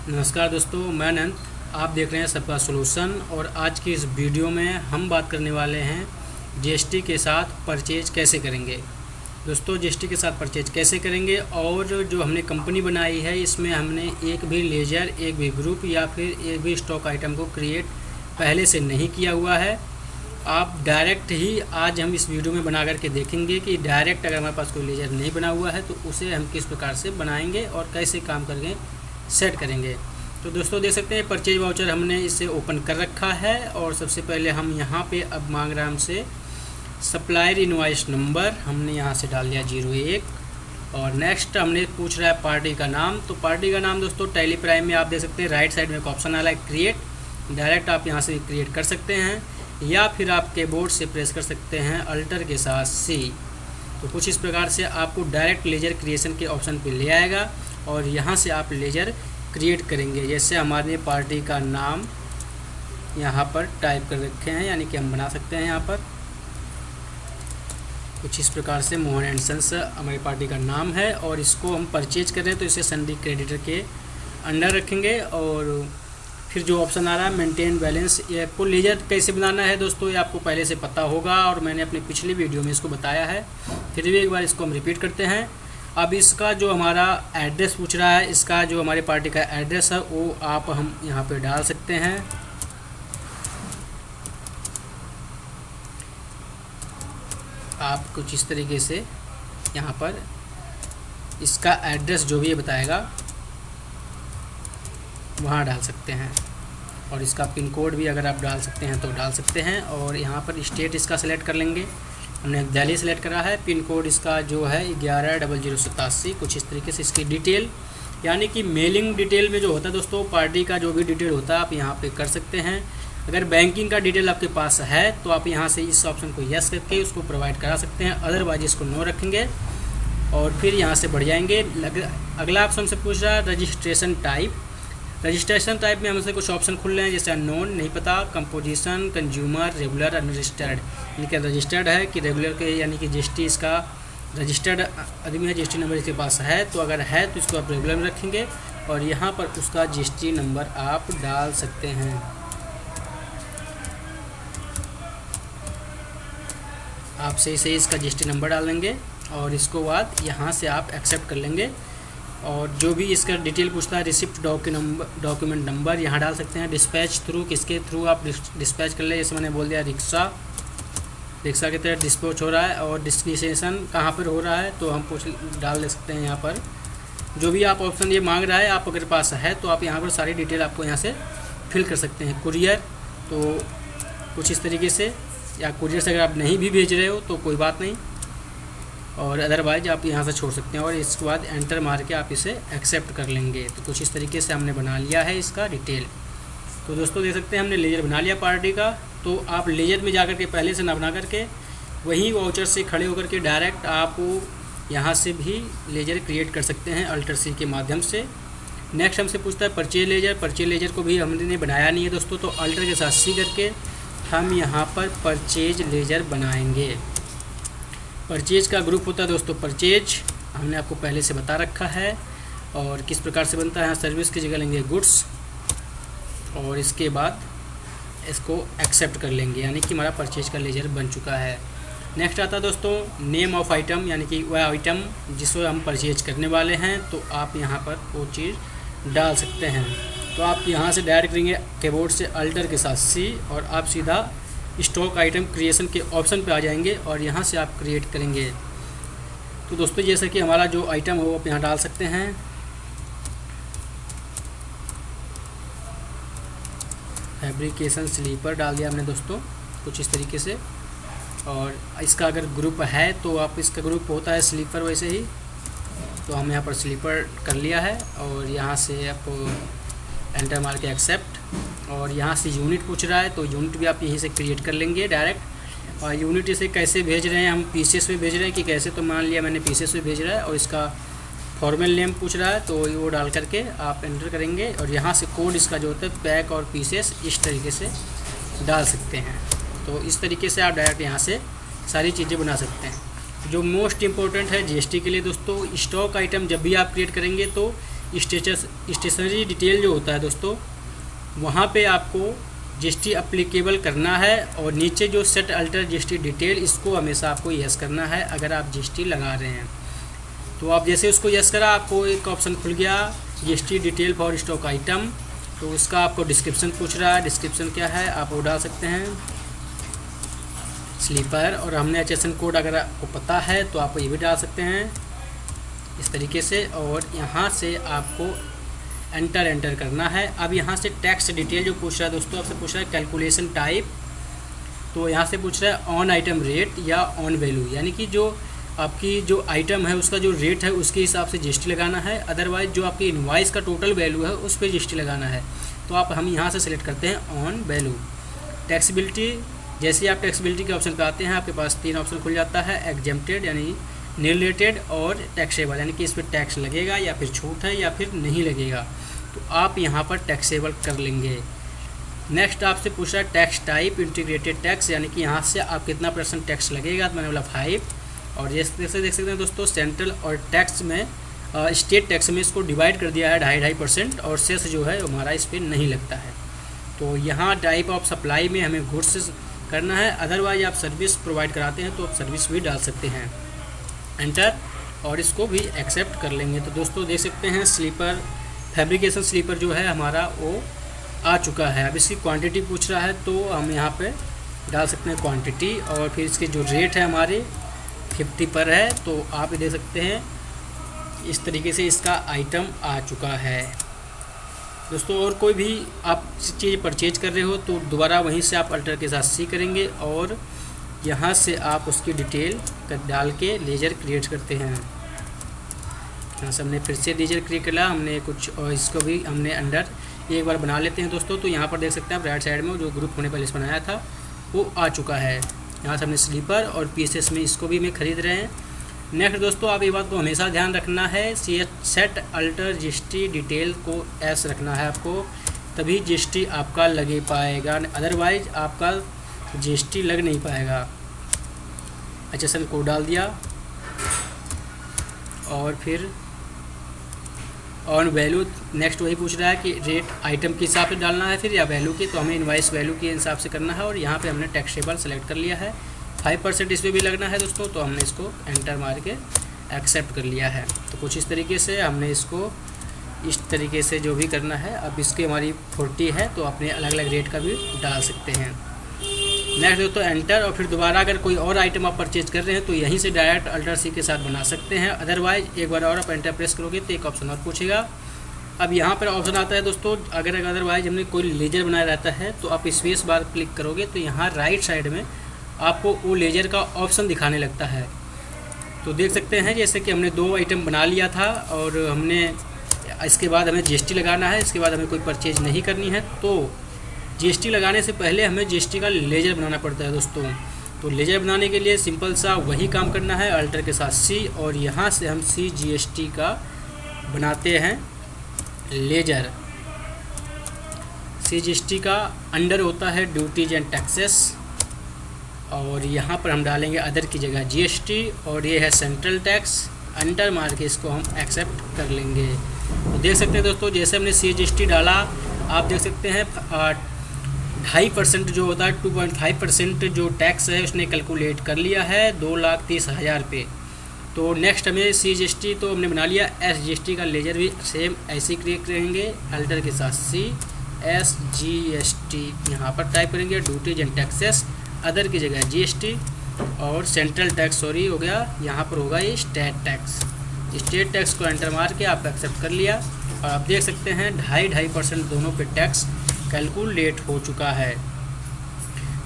नमस्कार दोस्तों, मैं अनंत। आप देख रहे हैं सबका सॉल्यूशन। और आज की इस वीडियो में हम बात करने वाले हैं जीएसटी के साथ परचेज कैसे करेंगे। दोस्तों, जीएसटी के साथ परचेज कैसे करेंगे और जो हमने कंपनी बनाई है इसमें हमने एक भी लेजर, एक भी ग्रुप या फिर एक भी स्टॉक आइटम को क्रिएट पहले से नहीं किया हुआ है। आप डायरेक्ट ही आज हम इस वीडियो में बना करके देखेंगे कि डायरेक्ट अगर हमारे पास कोई लेजर नहीं बना हुआ है तो उसे हम किस प्रकार से बनाएंगे और कैसे काम करके सेट करेंगे। तो दोस्तों देख सकते हैं परचेज वाउचर हमने इसे ओपन कर रखा है और सबसे पहले हम यहाँ पे अब मांग रहा है हमसे सप्लायर इनवॉइस नंबर, हमने यहाँ से डाल दिया 01। और नेक्स्ट हमने पूछ रहा है पार्टी का नाम। तो पार्टी का नाम दोस्तों टैली प्राइम में आप देख सकते हैं राइट साइड में एक ऑप्शन आ रहा है क्रिएट। डायरेक्ट आप यहाँ से क्रिएट कर सकते हैं या फिर आप कीबोर्ड से प्रेस कर सकते हैं अल्टर के साथ C। तो कुछ इस प्रकार से आपको डायरेक्ट लेजर क्रिएशन के ऑप्शन पे ले आएगा और यहाँ से आप लेजर क्रिएट करेंगे। जैसे हमारे पार्टी का नाम यहाँ पर टाइप कर रखे हैं, यानी कि हम बना सकते हैं यहाँ पर कुछ इस प्रकार से मोहन एंड सन्स हमारी पार्टी का नाम है। और इसको हम परचेज कर रहे हैं तो इसे सन्डी क्रेडिटर के अंडर रखेंगे। और फिर जो ऑप्शन आ रहा है मेंटेन बैलेंस, ये आपको लेजर कैसे बनाना है दोस्तों ये आपको पहले से पता होगा और मैंने अपनी पिछली वीडियो में इसको बताया है। फिर भी एक बार इसको हम रिपीट करते हैं। अब इसका जो हमारा एड्रेस पूछ रहा है, इसका जो हमारी पार्टी का एड्रेस है वो आप हम यहाँ पे डाल सकते हैं। आप कुछ इस तरीके से यहाँ पर इसका एड्रेस जो भी ये बताएगा वहाँ डाल सकते हैं। और इसका पिन कोड भी अगर आप डाल सकते हैं तो डाल सकते हैं। और यहाँ पर स्टेट इसका सेलेक्ट कर लेंगे, हमने दिल्ली सेलेक्ट करा है। पिन कोड इसका जो है 110087। कुछ इस तरीके से इसकी डिटेल, यानी कि मेलिंग डिटेल में जो होता है दोस्तों पार्टी का जो भी डिटेल होता है आप यहाँ पे कर सकते हैं। अगर बैंकिंग का डिटेल आपके पास है तो आप यहाँ से इस ऑप्शन को यस करके उसको प्रोवाइड करा सकते हैं, अदरवाइज इसको नो रखेंगे। और फिर यहाँ से बढ़ जाएंगे। अगला ऑप्शन से पूछ रहा है रजिस्ट्रेशन टाइप। रजिस्ट्रेशन टाइप में हमसे कुछ ऑप्शन खुल रहे हैं, जैसे अननोन, नहीं पता, कंपोजिशन, कंज्यूमर, रेगुलर, अनरजिस्टर्ड। यानी कि रजिस्टर्ड है कि रेगुलर के, यानी कि जीएसटी इसका रजिस्टर्ड आदमी है, जीएसटी नंबर इसके पास है। तो अगर है तो इसको आप रेगुलर में रखेंगे और यहाँ पर उसका जीएसटी नंबर आप डाल सकते हैं। आप सही सही इसका जीएसटी नंबर डाल देंगे और इसको बाद यहाँ से आप एक्सेप्ट कर लेंगे। और जो भी इसका डिटेल पूछता है रिसिप्ट डॉक्यूमेंट नंबर यहाँ डाल सकते हैं। डिस्पैच थ्रू, किसके थ्रू आप डिस्पैच कर ले, जैसे मैंने बोल दिया रिक्शा के तहत डिस्पैच हो रहा है। और डेस्टिनेशन कहाँ पर हो रहा है तो हम डाल दे सकते हैं यहाँ पर। जो भी आप ऑप्शन ये मांग रहा है आप अगर पास है तो आप यहाँ पर सारी डिटेल आपको यहाँ से फिल कर सकते हैं। कुरियर तो कुछ इस तरीके से, या कुरियर से अगर आप नहीं भी भेज रहे हो तो कोई बात नहीं, और अदरवाइज आप यहाँ से छोड़ सकते हैं। और इसके बाद एंटर मार के आप इसे एक्सेप्ट कर लेंगे। तो कुछ इस तरीके से हमने बना लिया है इसका डिटेल। तो दोस्तों देख सकते हैं हमने लेजर बना लिया पार्टी का। तो आप लेजर में जाकर के पहले से ना बना करके वहीं वाउचर से खड़े होकर के डायरेक्ट आप यहाँ से भी लेजर क्रिएट कर सकते हैं अल्टर C के माध्यम से। नेक्स्ट हमसे पूछता है परचेज लेजर। परचेज लेजर को भी हमने बनाया नहीं है दोस्तों, तो अल्टर के साथ C करके हम यहाँ पर परचेज लेजर बनाएंगे। परचेज का ग्रुप होता है दोस्तों परचेज, हमने आपको पहले से बता रखा है। और किस प्रकार से बनता है, यहाँ सर्विस की जगह लेंगे गुड्स और इसके बाद इसको एक्सेप्ट कर लेंगे, यानी कि हमारा परचेज का लेजर बन चुका है। नेक्स्ट आता है दोस्तों नेम ऑफ आइटम, यानी कि वह आइटम जिसको हम परचेज करने वाले हैं। तो आप यहाँ पर वो चीज़ डाल सकते हैं। तो आप यहाँ से डायरेक्ट करेंगे कीबोर्ड से अल्टर के साथ C और आप सीधा स्टॉक आइटम क्रिएशन के ऑप्शन पे आ जाएंगे और यहाँ से आप क्रिएट करेंगे। तो दोस्तों जैसा कि हमारा जो आइटम है वो आप यहाँ डाल सकते हैं। फैब्रिकेशन स्लीपर डाल दिया हमने दोस्तों कुछ इस तरीके से। और इसका अगर ग्रुप है तो आप, इसका ग्रुप होता है स्लीपर वैसे ही, तो हम यहाँ पर स्लीपर कर लिया है। और यहाँ से आपको एंटर मार के एक्सेप्ट। और यहाँ से यूनिट पूछ रहा है तो यूनिट भी आप यहीं से क्रिएट कर लेंगे डायरेक्ट। और यूनिट इसे कैसे भेज रहे हैं, हम पीसेस में भेज रहे हैं कि कैसे, तो मान लिया मैंने पीसेस में भेज रहा है। और इसका फॉर्मल नेम पूछ रहा है तो वो डाल करके आप एंटर करेंगे और यहाँ से कोड इसका जो होता है पैक और पीसेस इस तरीके से डाल सकते हैं। तो इस तरीके से आप डायरेक्ट यहाँ से सारी चीज़ें बना सकते हैं। जो मोस्ट इम्पोर्टेंट है जीएसटी के लिए दोस्तों, स्टॉक आइटम जब भी आप क्रिएट करेंगे तो स्टेशनरी डिटेल जो होता है दोस्तों, वहाँ पे आपको जीएसटी अप्लीकेबल करना है, और नीचे जो सेट अल्टर जीएसटी डिटेल, इसको हमेशा आपको यस करना है अगर आप जीएसटी लगा रहे हैं। तो आप जैसे उसको यस करा, आपको एक ऑप्शन खुल गया GST detail for stock item. तो उसका आपको डिस्क्रिप्शन पूछ रहा है, डिस्क्रिप्शन क्या है आप वो डाल सकते हैं स्लीपर, और हमने एचएसएन कोड अगर आपको पता है तो आप ये भी डाल सकते हैं इस तरीके से। और यहाँ से आपको एंटर करना है। अब यहाँ से टैक्स डिटेल जो पूछ रहा है दोस्तों, आपसे पूछ रहा है कैलकुलेशन टाइप, तो यहाँ से पूछ रहा है ऑन आइटम रेट या ऑन वैल्यू, यानी कि जो आपकी जो आइटम है उसका जो रेट है उसके हिसाब से जीएसटी लगाना है, अदरवाइज जो आपकी इनवाइस का टोटल वैल्यू है उस पर जीएसटी लगाना है। तो हम यहाँ से सेलेक्ट करते हैं ऑन वैल्यू। टैक्सेबिलिटी, जैसे आप टैक्सेबिलिटी के ऑप्शन पे आते हैं आपके पास 3 ऑप्शन खुल जाता है, एग्जेम्प्टेड यानी रिलेटेड, और टैक्सेबल यानी कि इस पर टैक्स लगेगा या फिर छूट है या फिर नहीं लगेगा। तो आप यहाँ पर टैक्सेबल कर लेंगे। नेक्स्ट आपसे पूछ रहा है टैक्स टाइप इंटीग्रेटेड टैक्स, यानी कि यहाँ से आप कितना % टैक्स लगेगा, तो मैंने बोला 5। और जैसे देख सकते हैं दोस्तों, सेंट्रल और टैक्स में स्टेट टैक्स में इसको डिवाइड कर दिया है 2.5% और सेस जो है हमारा इस पर नहीं लगता है। तो यहाँ टाइप ऑफ सप्लाई में हमें गुड्स करना है, अदरवाइज आप सर्विस प्रोवाइड कराते हैं तो आप सर्विस भी डाल सकते हैं, एंटर, और इसको भी एक्सेप्ट कर लेंगे। तो दोस्तों देख सकते हैं स्लीपर फैब्रिकेशन स्लीपर जो है हमारा वो आ चुका है। अब इसकी क्वांटिटी पूछ रहा है तो हम यहाँ पे डाल सकते हैं क्वांटिटी, और फिर इसके जो रेट है हमारे 50 पर है, तो आप ये देख सकते हैं इस तरीके से इसका आइटम आ चुका है दोस्तों। और कोई भी आप चीज़ परचेज कर रहे हो तो दोबारा वहीं से आप अल्टर के साथ सी करेंगे, और यहाँ से आप उसकी डिटेल डाल के लेजर क्रिएट करते हैं। यहाँ से हमने फिर से लेजर क्रिएट किया हमने कुछ, और इसको भी हमने अंडर एक बार बना लेते हैं दोस्तों। तो यहाँ पर देख सकते हैं आप राइट साइड में जो ग्रुप होने पहले से बनाया था वो आ चुका है। यहाँ से हमने स्लीपर और पीसेस में इसको भी हमें खरीद रहे हैं। नेक्स्ट दोस्तों आप ये बात को हमेशा ध्यान रखना है, सेट अल्टर जीएसटी डिटेल को एस रखना है आपको, तभी जीएसटी आपका लगे पाएगा, अदरवाइज आपका जीएसटी लग नहीं पाएगा। एचएसएन कोड डाल दिया, और फिर ऑन वैल्यू, नेक्स्ट वही पूछ रहा है कि रेट आइटम के हिसाब से डालना है फिर या वैल्यू की, तो हमें इनवाइस वैल्यू के हिसाब से करना है। और यहाँ पे हमने टैक्सेबल सेलेक्ट कर लिया है, 5% इस पर भी लगना है दोस्तों, तो हमने इसको एंटर मार के एक्सेप्ट कर लिया है। तो कुछ इस तरीके से हमने इसको इस तरीके से जो भी करना है। अब इसकी हमारी 40 है तो अपने अलग अलग रेट का भी डाल सकते हैं। नेक्स्ट दोस्तों एंटर, और फिर दोबारा अगर कोई और आइटम आप परचेज कर रहे हैं तो यहीं से डायरेक्ट अल्टर सी के साथ बना सकते हैं, अदरवाइज एक बार और आप एंटर प्रेस करोगे तो एक ऑप्शन और पूछेगा। अब यहाँ पर ऑप्शन आता है दोस्तों, अगर अदरवाइज हमने कोई लेजर बनाया रहता है तो आप स्पेस बार क्लिक करोगे तो यहाँ राइट साइड में आपको वो लेजर का ऑप्शन दिखाने लगता है। तो देख सकते हैं जैसे कि हमने 2 आइटम बना लिया था, और हमने इसके बाद हमें जीएसटी लगाना है, इसके बाद हमें कोई परचेज नहीं करनी है। तो जीएसटी लगाने से पहले हमें जीएसटी का लेजर बनाना पड़ता है दोस्तों। तो लेजर बनाने के लिए सिंपल सा वही काम करना है, अल्टर के साथ सी, और यहाँ से हम सी जीएसटी का बनाते हैं लेजर। सी जीएसटी का अंडर होता है ड्यूटीज एंड टैक्सेस, और यहाँ पर हम डालेंगे अदर की जगह जीएसटी, और ये है सेंट्रल टैक्स। एंटर मार के इसको हम एक्सेप्ट कर लेंगे। तो देख सकते हैं दोस्तों जैसे हमने सी जीएसटी डाला, आप देख सकते हैं 2.5% जो होता है 2.5% जो टैक्स है उसने कैलकुलेट कर लिया है 2,30,000 पे। तो नेक्स्ट हमें सी जीएसटी तो हमने बना लिया, एस जीएसटी का लेजर भी सेम ऐसे ही क्रिएट करेंगे, अल्टर के साथ C S G S T यहाँ पर टाइप करेंगे, ड्यूटीज एंड टैक्सेस, अदर की जगह जीएसटी, और सेंट्रल टैक्स सॉरी हो गया, यहाँ पर होगा ये स्टेट टैक्स। स्टेट टैक्स को एंटर मार के आप एक्सेप्ट कर लिया, और आप देख सकते हैं 2.5% दोनों पे टैक्स कैलकुलेट हो चुका है।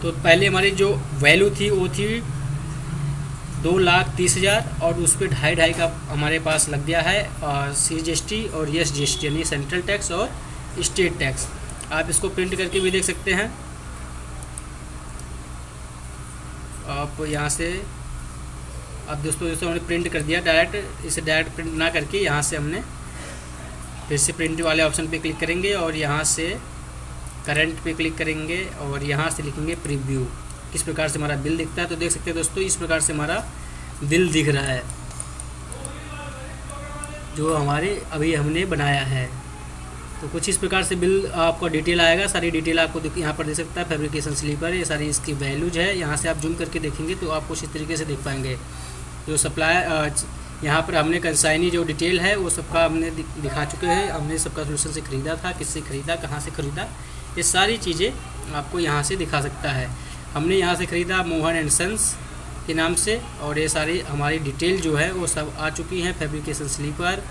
तो पहले हमारी जो वैल्यू थी वो थी 2,30,000, और उस पर 2.5 का हमारे पास लग गया है सी जीएसटी और यस जीएसटी यानी सेंट्रल टैक्स और स्टेट टैक्स। आप इसको प्रिंट करके भी देख सकते हैं। आप यहाँ से अब दोस्तों हमने प्रिंट कर दिया डायरेक्ट, इसे डायरेक्ट प्रिंट ना करके यहाँ से हमने फिर से प्रिंट वाले ऑप्शन पे क्लिक करेंगे, और यहाँ से करंट पे क्लिक करेंगे, और यहाँ से लिखेंगे प्रीव्यू। किस प्रकार से हमारा बिल दिखता है तो देख सकते हैं दोस्तों इस प्रकार से हमारा बिल दिख रहा है। जो हमारे अभी हमने बनाया है। तो कुछ इस प्रकार से बिल आपको डिटेल आएगा, सारी डिटेल आपको यहाँ पर दे सकता है। फैब्रिकेशन स्लीपर, ये सारी इसकी वैल्यूज है। यहाँ से आप जूम करके देखेंगे तो आप कुछ इस तरीके से देख पाएंगे। जो सप्लाई यहाँ पर हमने कंसाइनी जो डिटेल है वो सबका हमने दिखा चुके हैं। हमने सबका सोल्यूशन से ख़रीदा था, किससे ख़रीदा, कहाँ से ख़रीदा, ये सारी चीज़ें आपको यहाँ से दिखा सकता है। हमने यहाँ से ख़रीदा मोहन एंड सन्स के नाम से, और ये सारी हमारी डिटेल जो है वो सब आ चुकी हैं। Fabrication sleeper